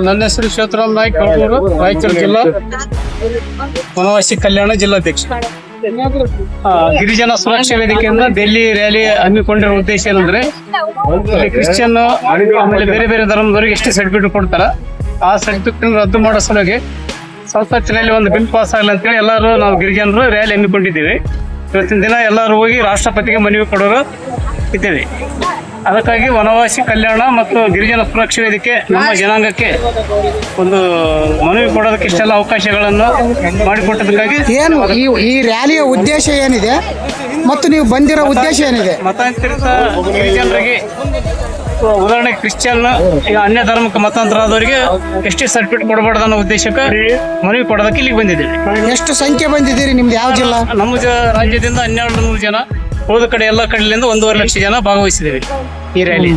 ನನ್ನ ಹೆಸರು ಶಿವರಾಮ್ ನಾಯ್ಕ ಕಳೂರು, ರಾಯಚೂರು ಜಿಲ್ಲಾ ವನವಾಸಿ ಕಲ್ಯಾಣ ಜಿಲ್ಲಾಧ್ಯಕ್ಷ. ಗಿರಿಜನ ಸುರಕ್ಷಾ ವೇದಿಕೆಯಿಂದ ಡೆಲ್ಲಿ ರ್ಯಾಲಿ ಹಮ್ಮಿಕೊಂಡಿರುವ ಉದ್ದೇಶ ಏನಂದ್ರೆ, ಕ್ರಿಶ್ಚಿಯನ್ ಆಮೇಲೆ ಬೇರೆ ಬೇರೆ ಧರ್ಮದವರಿಗೆ ಎಷ್ಟು ಸರ್ಟಿಫಿಕೇಟ್ ಕೊಡ್ತಾರ, ಆ ಸರ್ಟಿಫಿಕೇಟ್ ರದ್ದು ಮಾಡೋ ಸಲುವಾಗಿ ಸಂಸತ್ತಿನಲ್ಲಿ ಒಂದು ಬಿಲ್ ಪಾಸ್ ಆಗಲಿ ಅಂತೇಳಿ ಎಲ್ಲರೂ ನಾವು ಗಿರಿಜನರು ರ್ಯಾಲಿ ಹಮ್ಮಿಕೊಂಡಿದ್ದೀವಿ. ಇವತ್ತಿನ ದಿನ ಎಲ್ಲರೂ ಹೋಗಿ ರಾಷ್ಟ್ರಪತಿಗೆ ಮನವಿ ಕೊಡೋರು ಇದ್ದೇವೆ. ಅದಕ್ಕಾಗಿ ವನವಾಸಿ ಕಲ್ಯಾಣ ಮತ್ತು ಗಿರಿಜನ ಸುರಕ್ಷಾ ವೇದಿಕೆ ನಮ್ಮ ಜನಾಂಗಕ್ಕೆ ಒಂದು ಮನವಿ ಕೊಡೋದಕ್ಕೆ ಇಷ್ಟೆಲ್ಲ ಅವಕಾಶಗಳನ್ನು ಮಾಡಿಕೊಟ್ಟದಕ್ಕಾಗಿ ಏನು ಈ ರ್ಯಾಲಿಯ ಉದ್ದೇಶ ಏನಿದೆ ಮತ್ತು ನೀವು ಬಂದಿರೋ ಉದ್ದೇಶ ಏನಿದೆ? ಮತಾಂತರಿತ ಗಿರಿಜನರಿಗೆ, ಉದಾಹರಣೆ ಕ್ರಿಶ್ಚಿಯನ್ ಅನ್ಯ ಧರ್ಮಕ್ಕೆ ಮತಾಂತರ ಆದವರಿಗೆ ಎಷ್ಟು ಸರ್ಟಿಫಿಕೇಟ್ ಕೊಡಬಾರ್ದು ಅನ್ನೋ ಉದ್ದೇಶಕ್ಕೆ ಮನವಿ ಕೊಡೋದಕ್ಕೆ ಇಲ್ಲಿಗೆ ಬಂದಿದ್ದೀವಿ. ಎಷ್ಟು ಸಂಖ್ಯೆ ಬಂದಿದ್ದೀರಿ? ನಿಮ್ದು ಯಾವ ಜಿಲ್ಲಾ? ನಮ್ಮ ರಾಜ್ಯದಿಂದ 1200 ಜನ, ಉಳಿದ ಕಡೆ ಎಲ್ಲ ಕಡೆಯಿಂದ 1.5 ಲಕ್ಷ ಜನ ಭಾಗವಹಿಸಿದ್ದೇವೆ ಈ ರ್ಯಾಲಿ.